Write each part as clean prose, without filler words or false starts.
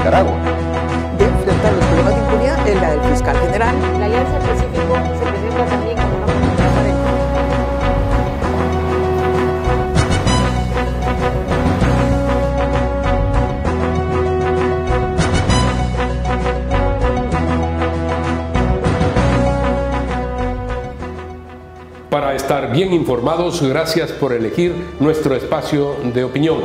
Nicaragua de enfrentar los problemas de impunidad es la del fiscal general. La Alianza del Pacífico se presenta también como una oportunidad para el Para estar bien informados, gracias por elegir nuestro espacio de opinión.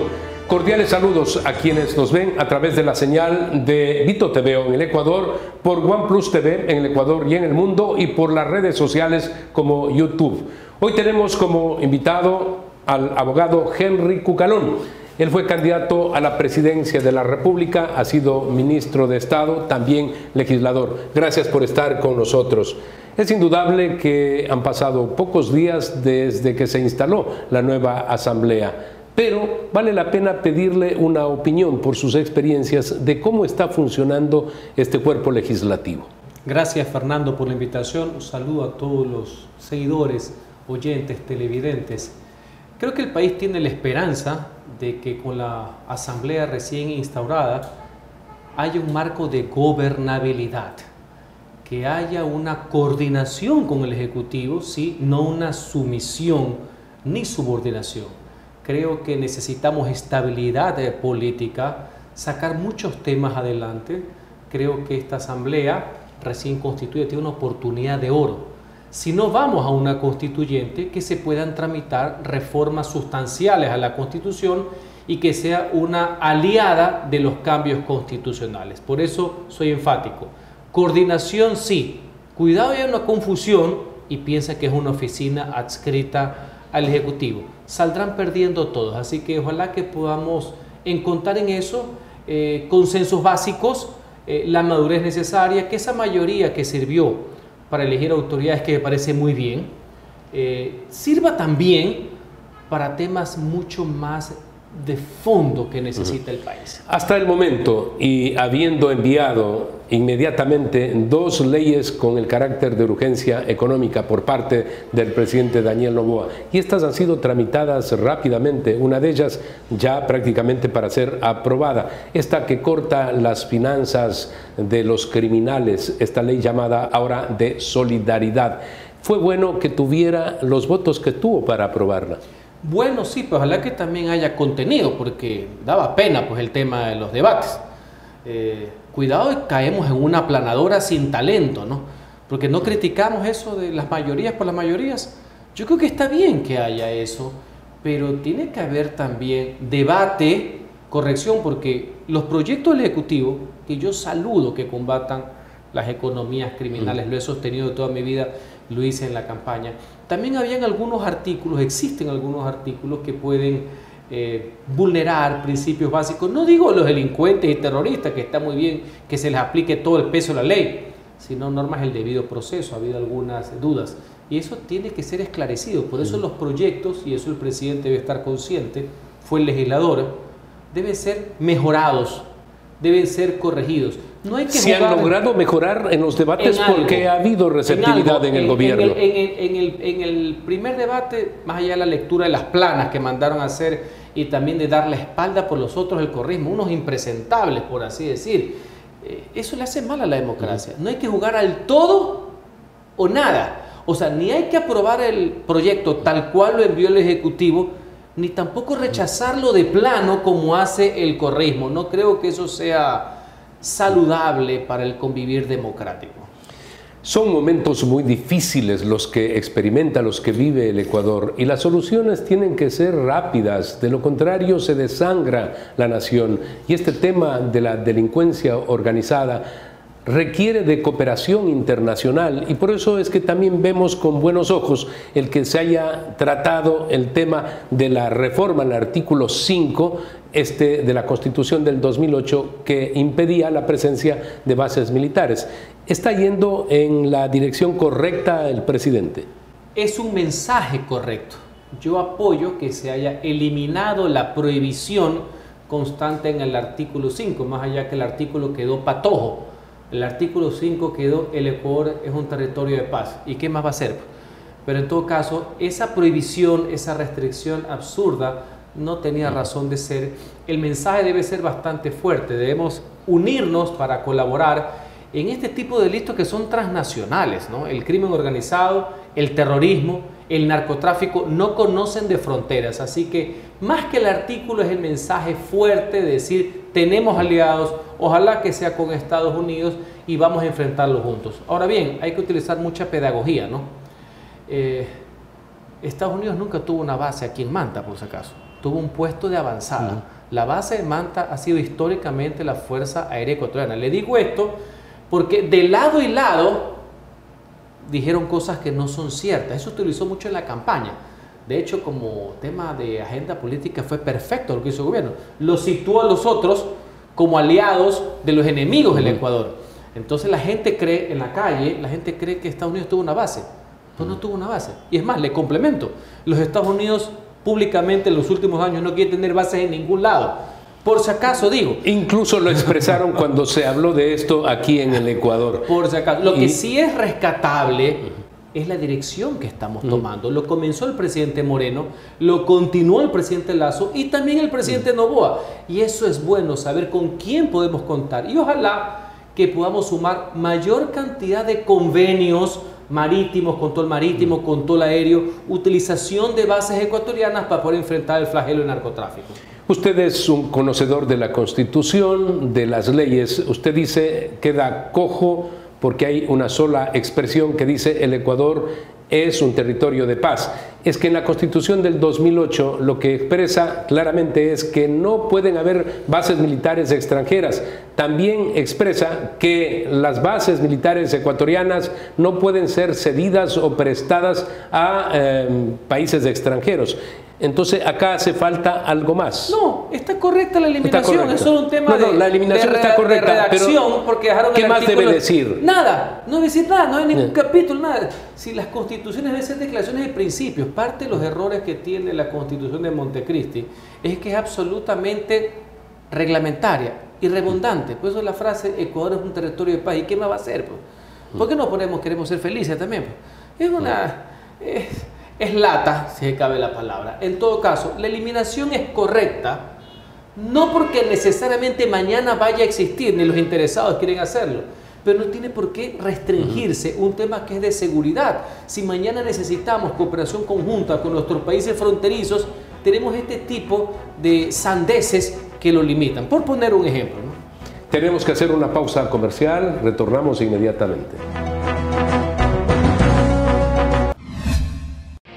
Cordiales saludos a quienes nos ven a través de la señal de Vito TV en el Ecuador, por OnePlus TV en el Ecuador y en el mundo, y por las redes sociales como YouTube. Hoy tenemos como invitado al abogado Henry Cucalón. Él fue candidato a la presidencia de la República, ha sido ministro de Estado, también legislador. Gracias por estar con nosotros. Es indudable que han pasado pocos días desde que se instaló la nueva Asamblea, pero vale la pena pedirle una opinión por sus experiencias de cómo está funcionando este cuerpo legislativo. Gracias, Fernando, por la invitación. Un saludo a todos los seguidores, oyentes, televidentes. Creo que el país tiene la esperanza de que con la Asamblea recién instaurada haya un marco de gobernabilidad, que haya una coordinación con el Ejecutivo, ¿sí? No una sumisión ni subordinación. Creo que necesitamos estabilidad política, sacar muchos temas adelante. Creo que esta Asamblea recién constituida tiene una oportunidad de oro. Si no vamos a una constituyente, que se puedan tramitar reformas sustanciales a la Constitución y que sea una aliada de los cambios constitucionales. Por eso soy enfático. Coordinación sí, cuidado, hay una confusión y piensa que es una oficina adscrita al Ejecutivo. Saldrán perdiendo todos, así que ojalá que podamos encontrar en eso consensos básicos, la madurez necesaria, que esa mayoría que sirvió para elegir autoridades, que me parece muy bien, sirva también para temas mucho más de fondo que necesita el país. Hasta el momento, y habiendo enviado inmediatamente 2 leyes con el carácter de urgencia económica por parte del presidente Daniel Noboa, y estas han sido tramitadas rápidamente, una de ellas ya prácticamente para ser aprobada, esta que corta las finanzas de los criminales, esta ley llamada ahora de solidaridad. Fue bueno que tuviera los votos que tuvo para aprobarla. Bueno, sí, pues ojalá que también haya contenido, porque daba pena pues el tema de los debates. Cuidado y caemos en una aplanadora sin talento, ¿no? Porque no criticamos eso de las mayorías por las mayorías. Yo creo que está bien que haya eso, pero tiene que haber también debate, corrección, porque los proyectos del Ejecutivo, que yo saludo que combatan las economías criminales, lo he sostenido toda mi vida, lo hice en la campaña. También habían algunos artículos, existen algunos artículos que pueden vulnerar principios básicos. No digo los delincuentes y terroristas, que está muy bien que se les aplique todo el peso de la ley, sino normas del debido proceso. Ha habido algunas dudas y eso tiene que ser esclarecido. Por eso los proyectos, y eso el presidente debe estar consciente, fue el legislador, deben ser mejorados, deben ser corregidos. No hay que ¿Se han logrado mejorar en los debates? Porque ha habido receptividad en el gobierno. En el primer debate, más allá de la lectura de las planas que mandaron a hacer y también de dar la espalda por los otros del correísmo, unos impresentables, por así decir, eso le hace mal a la democracia. No hay que jugar al todo o nada. O sea, ni hay que aprobar el proyecto tal cual lo envió el Ejecutivo, ni tampoco rechazarlo de plano como hace el correísmo. No creo que eso sea saludable para el convivir democrático. Son momentos muy difíciles los que experimenta, los que vive el Ecuador, y las soluciones tienen que ser rápidas, de lo contrario se desangra la nación. Y este tema de la delincuencia organizada requiere de cooperación internacional, y por eso es que también vemos con buenos ojos el que se haya tratado el tema de la reforma al artículo 5 de la Constitución del 2008, que impedía la presencia de bases militares. ¿Está yendo en la dirección correcta el presidente? Es un mensaje correcto. Yo apoyo que se haya eliminado la prohibición constante en el artículo 5, más allá que el artículo quedó patojo. El artículo 5 quedó: el Ecuador es un territorio de paz. ¿Y qué más va a hacer? Pero en todo caso, esa prohibición, esa restricción absurda, no tenía razón de ser. El mensaje debe ser bastante fuerte, debemos unirnos para colaborar en este tipo de delitos que son transnacionales, ¿no? El crimen organizado, el terrorismo, el narcotráfico no conocen de fronteras, así que más que el artículo es el mensaje fuerte de decir tenemos aliados, ojalá que sea con Estados Unidos y vamos a enfrentarlo juntos. Ahora bien, hay que utilizar mucha pedagogía, ¿no? Estados Unidos nunca tuvo una base aquí en Manta, por si acaso, tuvo un puesto de avanzada. La base de Manta ha sido históricamente la Fuerza Aérea Ecuatoriana. Le digo esto porque de lado y lado dijeron cosas que no son ciertas. Eso se utilizó mucho en la campaña. De hecho, como tema de agenda política fue perfecto lo que hizo el gobierno. Lo situó a los otros como aliados de los enemigos del Ecuador. Entonces la gente cree, en la calle, la gente cree que Estados Unidos tuvo una base. Pues no tuvo una base. Y es más, le complemento. Los Estados Unidos públicamente en los últimos años no quieren tener bases en ningún lado. Por si acaso, digo. Incluso lo expresaron cuando se habló de esto aquí en el Ecuador. Por si acaso. Lo que sí es rescatable es la dirección que estamos tomando. Lo comenzó el presidente Moreno, lo continuó el presidente Lasso y también el presidente Noboa. Y eso es bueno, saber con quién podemos contar. Y ojalá que podamos sumar mayor cantidad de convenios marítimos, control marítimo, control aéreo, utilización de bases ecuatorianas para poder enfrentar el flagelo del narcotráfico. Usted es un conocedor de la Constitución, de las leyes. Usted dice queda cojo porque hay una sola expresión que dice el Ecuador es un territorio de paz. Es que en la Constitución del 2008 lo que expresa claramente es que no pueden haber bases militares extranjeras. También expresa que las bases militares ecuatorianas no pueden ser cedidas o prestadas a países extranjeros. Entonces acá hace falta algo más. No, está correcta la eliminación, es solo un tema la eliminación está correcta, de redacción, pero porque dejaron ¿qué el más artículo? debe decir? Nada, no debe decir nada, no hay ningún capítulo, nada. Si las constituciones deben ser declaraciones de principios, parte de los errores que tiene la Constitución de Montecristi es que es absolutamente reglamentaria y redundante. Por eso la frase Ecuador es un territorio de paz. ¿Y qué más va a hacer? Pues? ¿Por qué no queremos ser felices también? Pues? Es una... Es lata, si cabe la palabra. En todo caso, la eliminación es correcta, no porque necesariamente mañana vaya a existir, ni los interesados quieren hacerlo, pero no tiene por qué restringirse un tema que es de seguridad. Si mañana necesitamos cooperación conjunta con nuestros países fronterizos, tenemos este tipo de sandeces que lo limitan. Por poner un ejemplo, ¿no? Tenemos que hacer una pausa comercial, retornamos inmediatamente.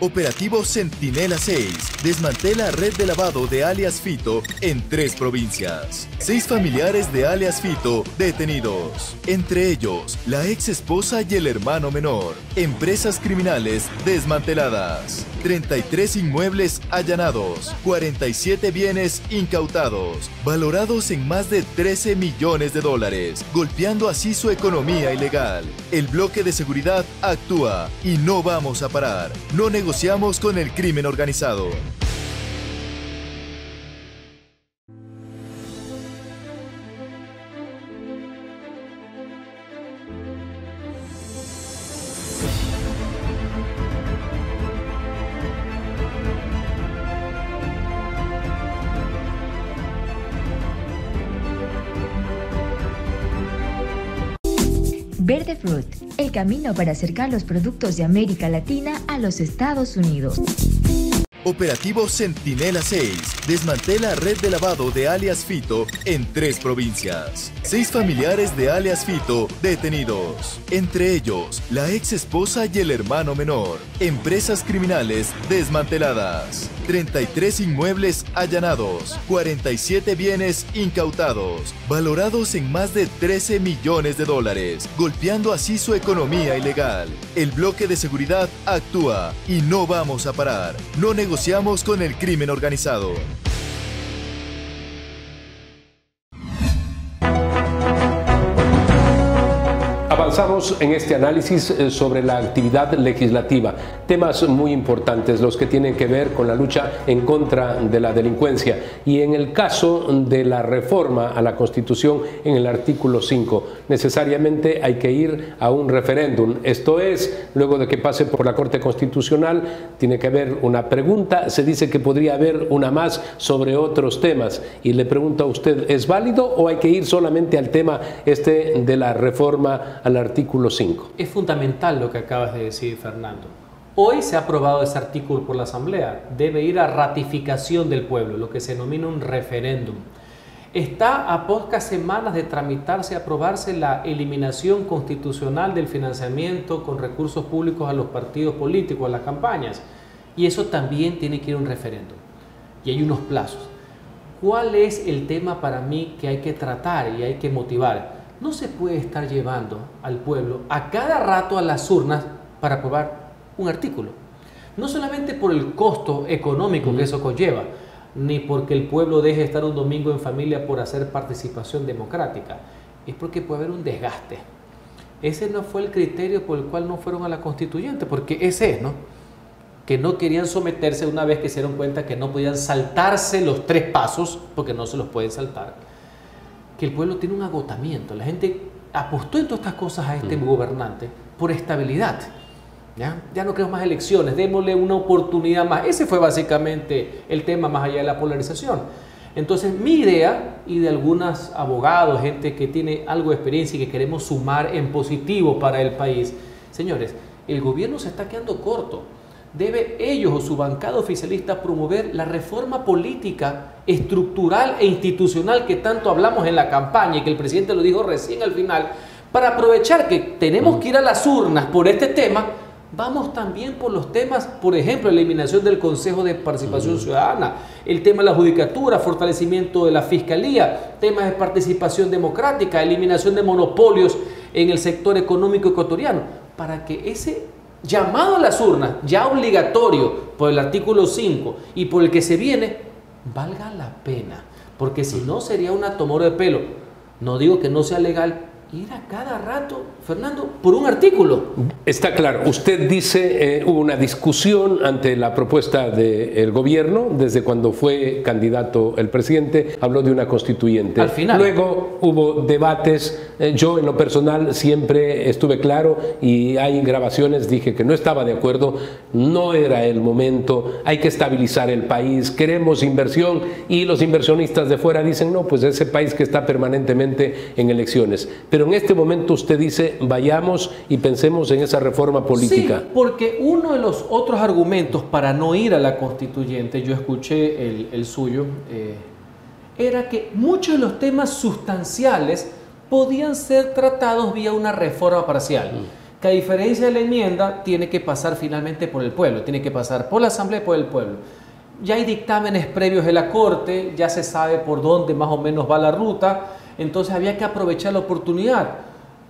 Operativo Centinela 6 desmantela red de lavado de alias Fito en 3 provincias. 6 familiares de alias Fito detenidos, entre ellos la ex esposa y el hermano menor. Empresas criminales desmanteladas. 33 inmuebles allanados, 47 bienes incautados, valorados en más de 13 millones de dólares, golpeando así su economía ilegal. El bloque de seguridad actúa y no vamos a parar. No negociamos con el crimen organizado. Verde Fruit, el camino para acercar los productos de América Latina a los Estados Unidos. Operativo Centinela 6 desmantela red de lavado de alias Fito en 3 provincias. 6 familiares de alias Fito detenidos, entre ellos la ex esposa y el hermano menor. Empresas criminales desmanteladas. 33 inmuebles allanados, 47 bienes incautados, valorados en más de 13 millones de dólares, golpeando así su economía ilegal. El bloque de seguridad actúa y no vamos a parar. No negociamos con el crimen organizado. Avanzamos en este análisis sobre la actividad legislativa. Temas muy importantes, los que tienen que ver con la lucha en contra de la delincuencia. Y en el caso de la reforma a la Constitución en el artículo 5, necesariamente hay que ir a un referéndum. Esto es, luego de que pase por la Corte Constitucional, tiene que haber una pregunta. Se dice que podría haber una más sobre otros temas. Y le pregunto a usted, ¿es válido o hay que ir solamente al tema de la reforma al artículo 5? Es fundamental lo que acabas de decir, Fernando. Hoy se ha aprobado ese artículo por la Asamblea. Debe ir a ratificación del pueblo, lo que se denomina un referéndum. Está a pocas semanas de tramitarse y aprobarse la eliminación constitucional del financiamiento con recursos públicos a los partidos políticos, a las campañas. Y eso también tiene que ir a un referéndum. Y hay unos plazos. ¿Cuál es el tema para mí que hay que tratar y hay que motivar? No se puede estar llevando al pueblo a cada rato a las urnas para aprobar un artículo. No solamente por el costo económico que eso conlleva, ni porque el pueblo deje de estar un domingo en familia por hacer participación democrática. Es porque puede haber un desgaste. Ese no fue el criterio por el cual no fueron a la constituyente, porque ese es, ¿no? Que no querían someterse una vez que se dieron cuenta que no podían saltarse los 3 pasos, porque no se los pueden saltar, que el pueblo tiene un agotamiento. La gente apostó en todas estas cosas a este gobernante por estabilidad. Ya no queremos más elecciones, démosle una oportunidad más. Ese fue básicamente el tema más allá de la polarización. Entonces mi idea, y de algunos abogados, gente que tiene algo de experiencia y que queremos sumar en positivo para el país, señores, el gobierno se está quedando corto. Debe ellos o su bancada oficialista promover la reforma política, estructural e institucional que tanto hablamos en la campaña y que el presidente lo dijo recién al final, para aprovechar que tenemos que ir a las urnas por este tema. Vamos también por los temas, por ejemplo, eliminación del Consejo de Participación Ciudadana, el tema de la judicatura, fortalecimiento de la fiscalía, temas de participación democrática, eliminación de monopolios en el sector económico ecuatoriano, para que ese llamado a las urnas, ya obligatorio por el artículo 5 y por el que se viene, valga la pena, porque si no sería una tomora de pelo. No digo que no sea legal ir a cada rato, Fernando, por un artículo. Está claro. Usted dice, hubo una discusión ante la propuesta del gobierno, desde cuando fue candidato el presidente, habló de una constituyente. Al final. Luego hubo debates, yo en lo personal siempre estuve claro y hay grabaciones, dije que no estaba de acuerdo, no era el momento, hay que estabilizar el país, queremos inversión, y los inversionistas de fuera dicen, no, pues ese país que está permanentemente en elecciones. Pero en este momento usted dice, vayamos y pensemos en esa reforma política. Sí, porque uno de los otros argumentos para no ir a la constituyente, yo escuché el suyo, era que muchos de los temas sustanciales podían ser tratados vía una reforma parcial, que a diferencia de la enmienda tiene que pasar finalmente por el pueblo, tiene que pasar por la Asamblea y por el pueblo. Ya hay dictámenes previos de la Corte, ya se sabe por dónde más o menos va la ruta. Entonces había que aprovechar la oportunidad.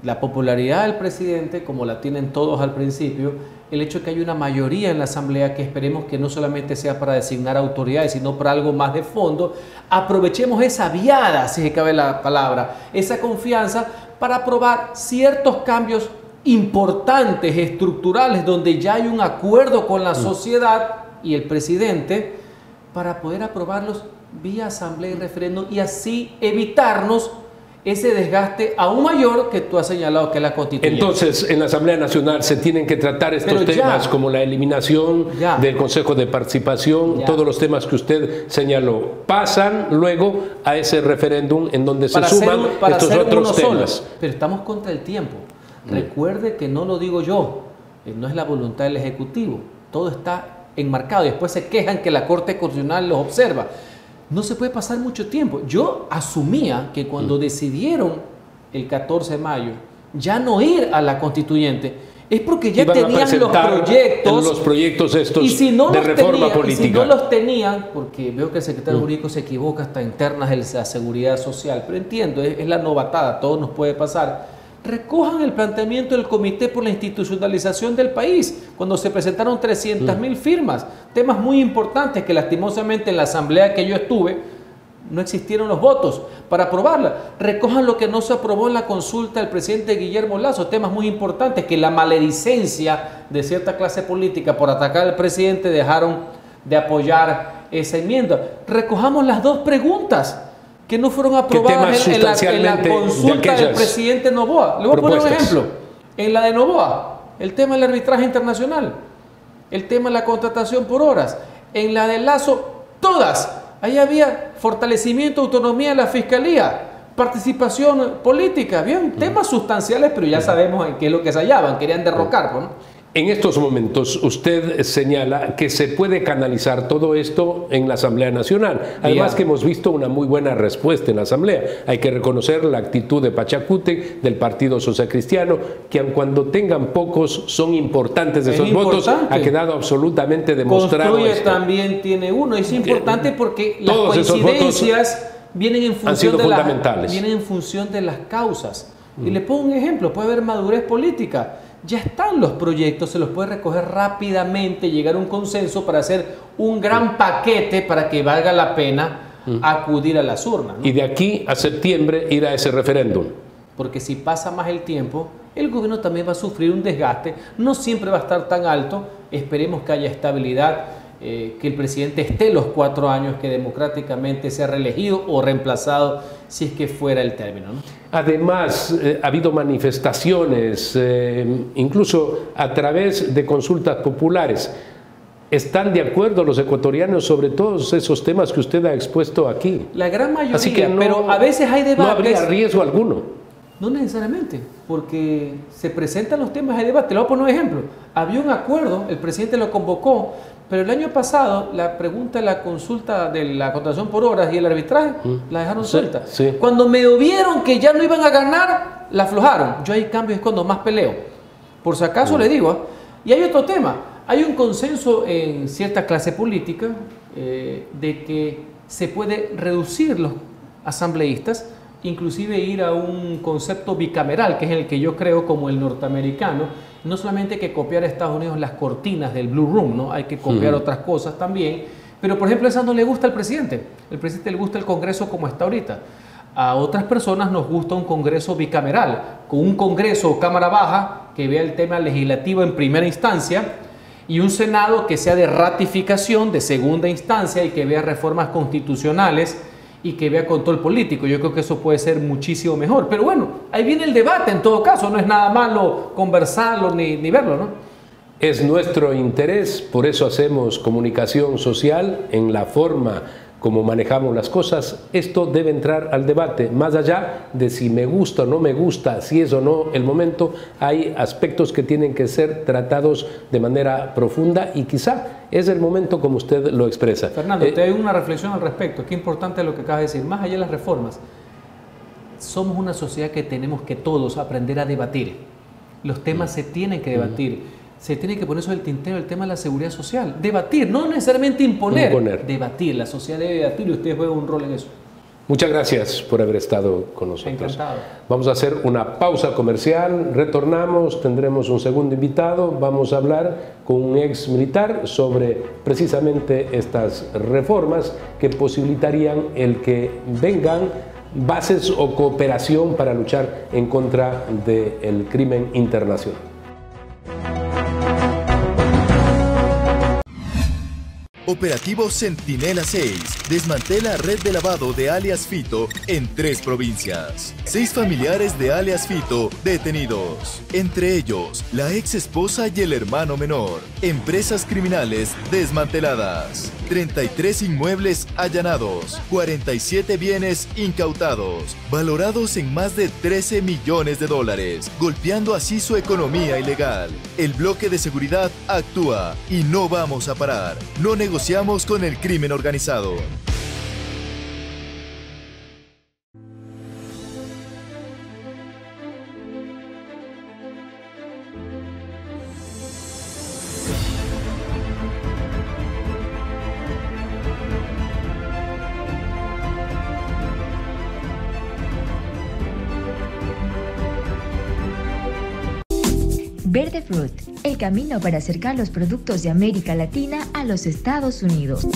La popularidad del presidente, como la tienen todos al principio, el hecho de que hay una mayoría en la Asamblea que esperemos que no solamente sea para designar autoridades, sino para algo más de fondo, aprovechemos esa viada, si se cabe la palabra, esa confianza para aprobar ciertos cambios importantes, estructurales, donde ya hay un acuerdo con la sociedad y el presidente, para poder aprobarlos vía asamblea y referéndum y así evitarnos ese desgaste aún mayor que tú has señalado que es la constituyente. Entonces, en la Asamblea Nacional se tienen que tratar estos temas como la eliminación del Consejo de Participación, todos los temas que usted señaló, pasan luego a ese referéndum en donde se suman estos otros temas. Pero estamos contra el tiempo. Recuerde que no lo digo yo, no es la voluntad del Ejecutivo, todo está enmarcado y después se quejan que la Corte Constitucional los observa. No se puede pasar mucho tiempo. Yo asumía que cuando decidieron el 14 de mayo ya no ir a la constituyente, es porque ya tenían los proyectos estos de reforma política. Y si no los tenían, porque veo que el secretario jurídico se equivoca hasta internas de la seguridad social, pero entiendo, es la novatada, todo nos puede pasar. Recojan el planteamiento del Comité por la Institucionalización del País, cuando se presentaron 300.000 firmas, temas muy importantes que lastimosamente en la asamblea que yo estuve no existieron los votos para aprobarla. Recojan lo que no se aprobó en la consulta del presidente Guillermo Lasso, temas muy importantes que la maledicencia de cierta clase política por atacar al presidente dejaron de apoyar esa enmienda. Recojamos las dos preguntas que no fueron aprobadas en la consulta del presidente Noboa. Le voy a poner un ejemplo. En la de Noboa, el tema del arbitraje internacional, el tema de la contratación por horas. En la de Lasso, todas. Ahí había fortalecimiento, autonomía de la fiscalía, participación política. Habían temas sustanciales, pero ya sabemos en qué es lo que se hallaban. Querían derrocar, ¿no? En estos momentos usted señala que se puede canalizar todo esto en la Asamblea Nacional. Además que hemos visto una muy buena respuesta en la Asamblea. Hay que reconocer la actitud de Pachacútec, del Partido Social Cristiano, que aun cuando tengan pocos, son importantes esos votos. Ha quedado absolutamente demostrado. Construye también tiene uno. Es importante porque las coincidencias vienen en función de las causas. Y le pongo un ejemplo, puede haber madurez política. Ya están los proyectos, se los puede recoger rápidamente, llegar a un consenso para hacer un gran paquete para que valga la pena acudir a las urnas, ¿no? Y de aquí a septiembre ir a ese referéndum. Porque si pasa más el tiempo, el gobierno también va a sufrir un desgaste, no siempre va a estar tan alto, esperemos que haya estabilidad, que el presidente esté los 4 años, que democráticamente sea reelegido o reemplazado si es que fuera el término, ¿no? Además, ha habido manifestaciones, incluso a través de consultas populares. ¿Están de acuerdo los ecuatorianos sobre todos esos temas que usted ha expuesto aquí? La gran mayoría, así que pero a veces hay debates. No habría riesgo alguno. No necesariamente, porque se presentan los temas de debate. Le voy a poner un ejemplo. Había un acuerdo, el presidente lo convocó, pero el año pasado la pregunta de la consulta de la contratación por horas y el arbitraje la dejaron suelta. Sí. Cuando me vieron que ya no iban a ganar, la aflojaron. Yo ahí cambio es cuando más peleo. Por si acaso le digo. Y hay otro tema. Hay un consenso en cierta clase política de que se puede reducir los asambleístas, inclusive ir a un concepto bicameral, que es el que yo creo como el norteamericano. No solamente hay que copiar a Estados Unidos las cortinas del Blue Room, ¿no? Hay que copiar otras cosas también. Pero, por ejemplo, esa no le gusta al presidente. El presidente le gusta el Congreso como está ahorita. A otras personas nos gusta un Congreso bicameral, con un Congreso o Cámara Baja que vea el tema legislativo en primera instancia y un Senado que sea de ratificación de segunda instancia y que vea reformas constitucionales y que vea control político. Yo creo que eso puede ser muchísimo mejor. Pero bueno, ahí viene el debate en todo caso. No es nada malo conversarlo ni verlo, ¿no? Es nuestro interés, por eso hacemos comunicación social en la forma como manejamos las cosas. Esto debe entrar al debate, más allá de si me gusta o no me gusta, si es o no el momento. Hay aspectos que tienen que ser tratados de manera profunda y quizá es el momento como usted lo expresa. Fernando, te doy una reflexión al respecto. Qué importante es lo que acabas de decir. Más allá de las reformas, somos una sociedad que tenemos que todos aprender a debatir. Los temas se tienen que debatir. Se tiene que poner sobre el tintero el tema de la seguridad social. Debatir, no necesariamente imponer. Debatir, la sociedad debe debatir y usted juega un rol en eso. Muchas gracias por haber estado con nosotros. Encantado. Vamos a hacer una pausa comercial, retornamos, tendremos un segundo invitado, vamos a hablar con un ex militar sobre precisamente estas reformas que posibilitarían el que vengan bases o cooperación para luchar en contra del crimen internacional. Operativo Centinela 6 desmantela red de lavado de alias Fito en 3 provincias. 6 familiares de alias Fito detenidos, entre ellos la ex esposa y el hermano menor. Empresas criminales desmanteladas. 33 inmuebles allanados, 47 bienes incautados, valorados en más de 13 millones de dólares, golpeando así su economía ilegal. El bloque de seguridad actúa y no vamos a parar. No negociamos con el crimen organizado. Verde Fruit, el camino para acercar los productos de América Latina a los Estados Unidos.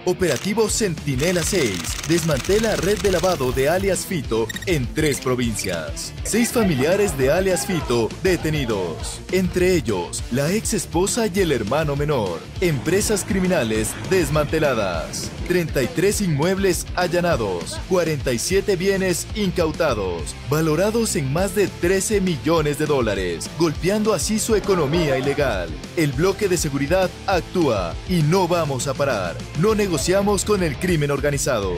Operativo Centinela 6 desmantela red de lavado de alias Fito en 3 provincias. 6 familiares de alias Fito detenidos. Entre ellos, la ex esposa y el hermano menor. Empresas criminales desmanteladas. 33 inmuebles allanados. 47 bienes incautados. Valorados en más de 13 millones de dólares. Golpeando así su economía ilegal. El bloque de seguridad actúa y no vamos a parar. No negociamos con el crimen organizado.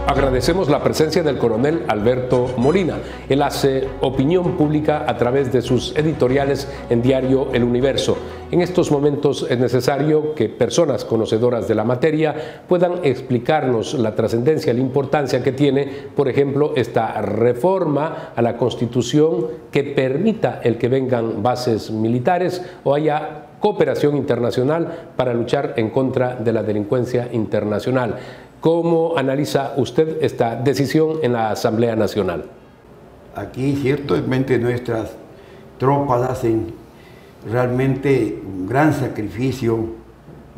Agradecemos la presencia del coronel Alberto Molina. Él hace opinión pública a través de sus editoriales en diario El Universo. En estos momentos es necesario que personas conocedoras de la materia puedan explicarnos la trascendencia y la importancia que tiene, por ejemplo, esta reforma a la Constitución que permita el que vengan bases militares o haya cooperación internacional para luchar en contra de la delincuencia internacional. ¿Cómo analiza usted esta decisión en la Asamblea Nacional? Aquí ciertamente nuestras tropas hacen realmente un gran sacrificio,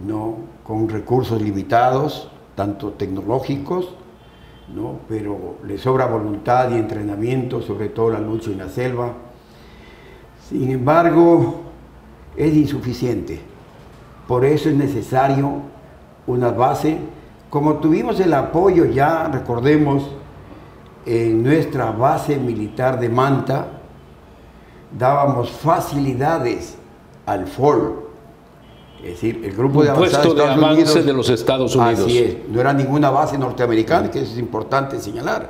¿no? Con recursos limitados, tanto tecnológicos, ¿no? Pero les sobra voluntad y entrenamiento, sobre todo la lucha en la selva. Sin embargo, es insuficiente. Por eso es necesario una base. Como tuvimos el apoyo ya, recordemos, en nuestra base militar de Manta, dábamos facilidades al FOL, es decir, el grupo de avanzada puesto de avance de los Estados Unidos. Así es, no era ninguna base norteamericana, que eso es importante señalar.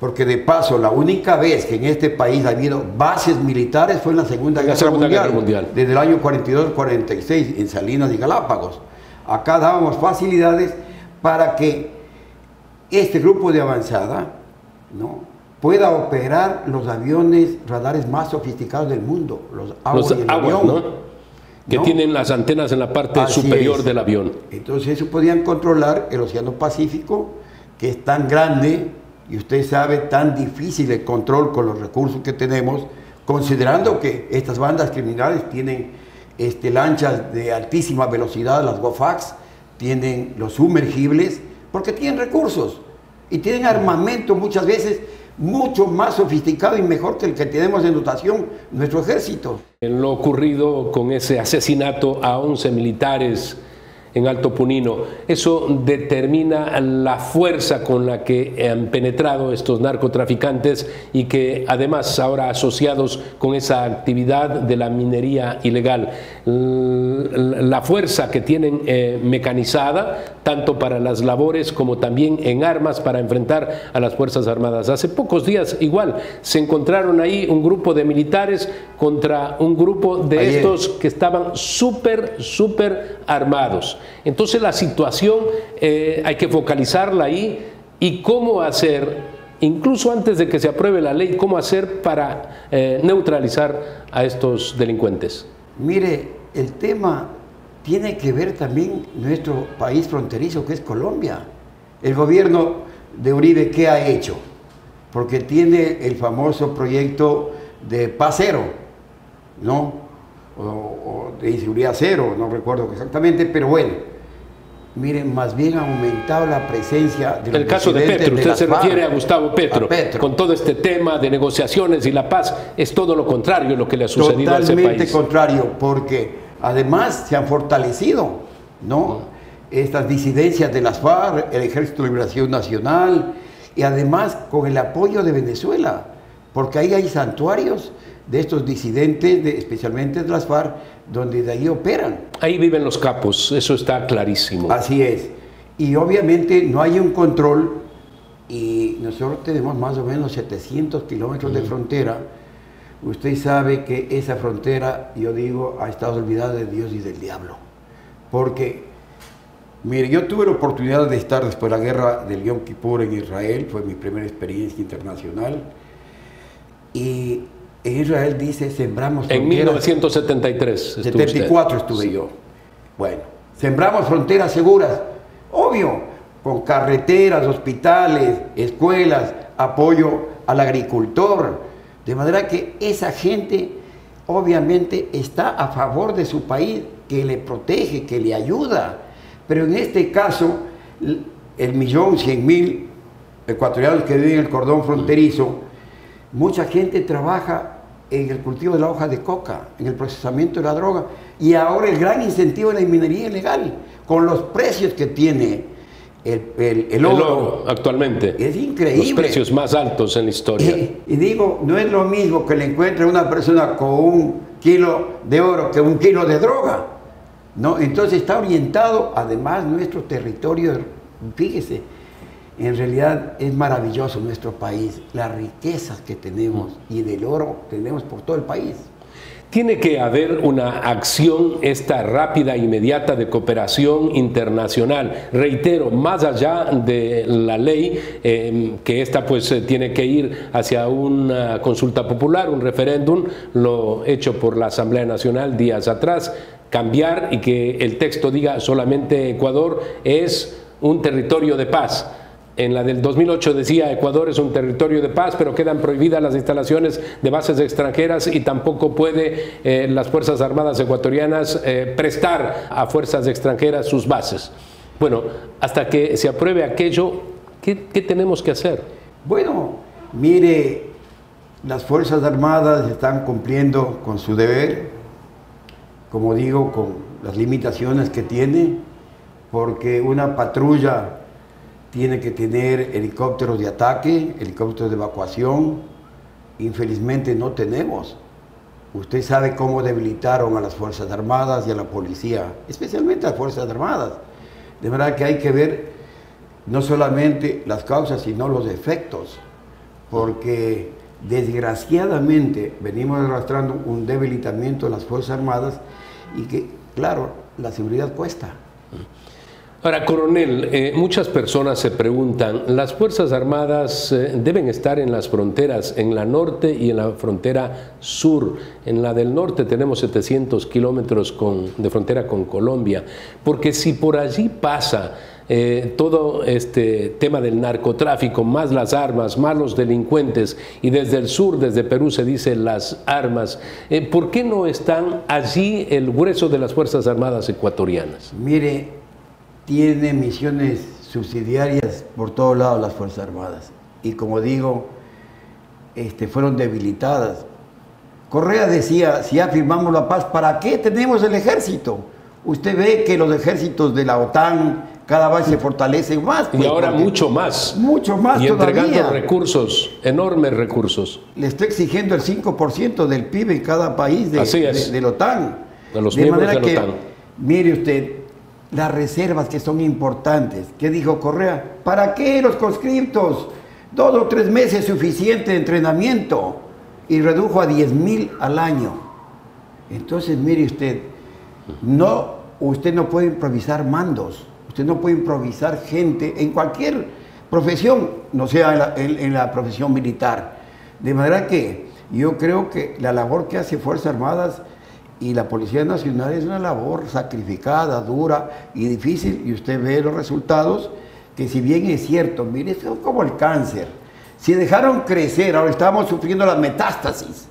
Porque de paso, la única vez que en este país ha habido bases militares fue en la Segunda Guerra Mundial, desde el año 42-46, en Salinas y Galápagos. Acá dábamos facilidades para que este grupo de avanzada, ¿no?, pueda operar los aviones radares más sofisticados del mundo, los avión, ¿no? Que tienen las antenas en la parte superior del avión. Entonces eso podían controlar el Océano Pacífico, que es tan grande, y usted sabe, tan difícil el control con los recursos que tenemos, considerando que estas bandas criminales tienen lanchas de altísima velocidad, las GOFAX, tienen los sumergibles, porque tienen recursos y tienen armamento muchas veces mucho más sofisticado y mejor que el que tenemos en dotación nuestro ejército. En lo ocurrido con ese asesinato a 11 militares en Alto Punino, eso determina la fuerza con la que han penetrado estos narcotraficantes y que además ahora asociados con esa actividad de la minería ilegal, la fuerza que tienen mecanizada tanto para las labores como también en armas para enfrentar a las Fuerzas Armadas. Hace pocos días igual se encontraron ahí un grupo de militares contra un grupo de estos que estaban súper armados. Entonces la situación hay que focalizarla ahí y cómo hacer, incluso antes de que se apruebe la ley, cómo hacer para neutralizar a estos delincuentes. Mire, el tema tiene que ver también nuestro país fronterizo, que es Colombia. El gobierno de Uribe, ¿qué ha hecho? Porque tiene el famoso proyecto de paz cero, ¿no? O de inseguridad cero, no recuerdo exactamente, pero bueno, miren, más bien ha aumentado la presencia de los el caso de Petro, usted se refiere a Gustavo Petro, con todo este tema de negociaciones y la paz, es todo lo contrario lo que le ha sucedido a ese país. Totalmente contrario, porque además se han fortalecido, ¿no?, estas disidencias de las FARC, el Ejército de Liberación Nacional, y además con el apoyo de Venezuela, porque ahí hay santuarios de estos disidentes, especialmente de las FARC, donde de ahí operan. Ahí viven los capos, eso está clarísimo. Así es. Y obviamente no hay un control, y nosotros tenemos más o menos 700 kilómetros de frontera. Usted sabe que esa frontera, yo digo, ha estado olvidada de Dios y del diablo. Porque, mire, yo tuve la oportunidad de estar después de la guerra del Yom Kippur en Israel, fue mi primera experiencia internacional, y en Israel dice, sembramos fronteras. En 1973 74 estuve yo. Bueno, sembramos fronteras seguras, obvio, con carreteras, hospitales, escuelas, apoyo al agricultor, de manera que esa gente obviamente está a favor de su país, que le protege, que le ayuda. Pero en este caso, el 1.100.000 ecuatorianos que viven en el cordón fronterizo, mucha gente trabaja en el cultivo de la hoja de coca, en el procesamiento de la droga, y ahora el gran incentivo de la minería ilegal, con los precios que tiene el oro actualmente. Es increíble. Los precios más altos en la historia. Y digo, no es lo mismo que le encuentre una persona con 1 kilo de oro que 1 kilo de droga, ¿no? Entonces está orientado, además nuestro territorio, fíjese, en realidad es maravilloso nuestro país, las riquezas que tenemos y del oro tenemos por todo el país. Tiene que haber una acción esta rápida e inmediata de cooperación internacional. Reitero, más allá de la ley, que esta pues tiene que ir hacia una consulta popular, un referéndum, lo hecho por la Asamblea Nacional días atrás, cambiar y que el texto diga solamente Ecuador es un territorio de paz. En la del 2008 decía Ecuador es un territorio de paz, pero quedan prohibidas las instalaciones de bases extranjeras y tampoco puede las Fuerzas Armadas ecuatorianas prestar a fuerzas extranjeras sus bases. Bueno, hasta que se apruebe aquello, ¿qué tenemos que hacer? Bueno, mire, las Fuerzas Armadas están cumpliendo con su deber, como digo, con las limitaciones que tiene, porque una patrulla tiene que tener helicópteros de ataque, helicópteros de evacuación. Infelizmente no tenemos. Usted sabe cómo debilitaron a las Fuerzas Armadas y a la policía, especialmente a las Fuerzas Armadas. De verdad que hay que ver no solamente las causas, sino los efectos, porque desgraciadamente venimos arrastrando un debilitamiento de las Fuerzas Armadas y que, claro, la seguridad cuesta. Ahora, coronel, muchas personas se preguntan, ¿las Fuerzas Armadas deben estar en las fronteras, en la norte y en la frontera sur? En la del norte tenemos 700 kilómetros de frontera con Colombia, porque si por allí pasa todo este tema del narcotráfico, más las armas, más los delincuentes, y desde el sur, desde Perú se dice las armas, ¿por qué no están allí el grueso de las Fuerzas Armadas ecuatorianas? Mire, tiene misiones subsidiarias por todos lados las Fuerzas Armadas. Y como digo, fueron debilitadas. Correa decía, si ya firmamos la paz, ¿para qué tenemos el ejército? Usted ve que los ejércitos de la OTAN cada vez se fortalecen más. Pues, y ahora mucho más. Mucho más y entregando todavía. Recursos, enormes recursos. Le está exigiendo el 5% del PIB en cada país de la OTAN. De los miembros de la OTAN. Mire usted, las reservas que son importantes. ¿Qué dijo Correa? ¿Para qué los conscriptos? 2 o 3 meses suficiente de entrenamiento. Y redujo a 10.000 al año. Entonces, mire usted, usted no puede improvisar mandos. Usted no puede improvisar gente en cualquier profesión, no sea en la profesión militar. De manera que yo creo que la labor que hace Fuerzas Armadas y la Policía Nacional es una labor sacrificada, dura y difícil, y usted ve los resultados, que si bien es cierto, mire, es como el cáncer. Si dejaron crecer, ahora estamos sufriendo la metástasis,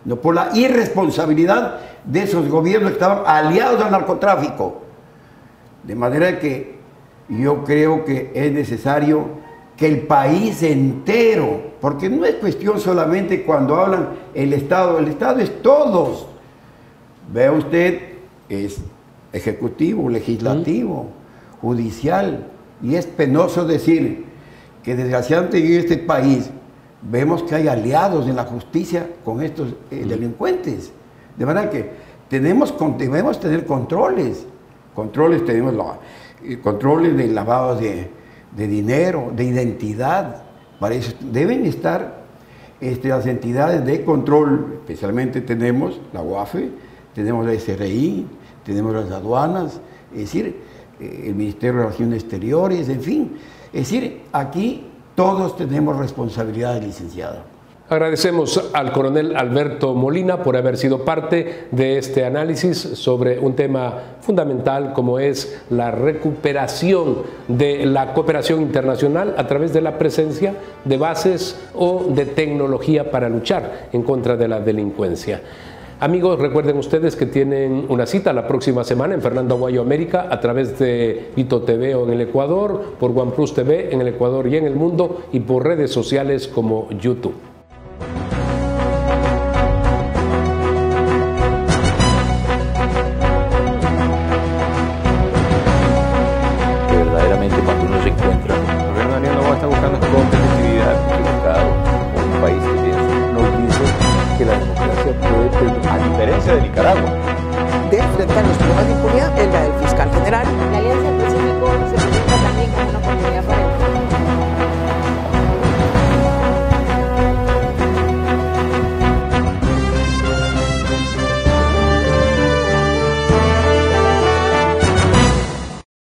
¿no? Por la irresponsabilidad de esos gobiernos que estaban aliados al narcotráfico. De manera que yo creo que es necesario que el país entero, porque no es cuestión solamente cuando hablan el Estado es todos. Vea usted, es ejecutivo, legislativo, judicial, y es penoso decir que desgraciadamente en este país vemos que hay aliados en la justicia con estos delincuentes. De manera que debemos tener controles, tenemos controles de lavado de dinero, de identidad. Para eso deben estar las entidades de control, especialmente tenemos la UAFE, tenemos la SRI, tenemos las aduanas, es decir, el Ministerio de Relaciones Exteriores, en fin. Es decir, aquí todos tenemos responsabilidades, licenciado. Agradecemos al coronel Alberto Molina por haber sido parte de este análisis sobre un tema fundamental como es la recuperación de la cooperación internacional a través de la presencia de bases o de tecnología para luchar en contra de la delincuencia. Amigos, recuerden ustedes que tienen una cita la próxima semana en Fernando Aguayo América a través de Vito TV en el Ecuador, por OnePlus TV en el Ecuador y en el mundo y por redes sociales como YouTube.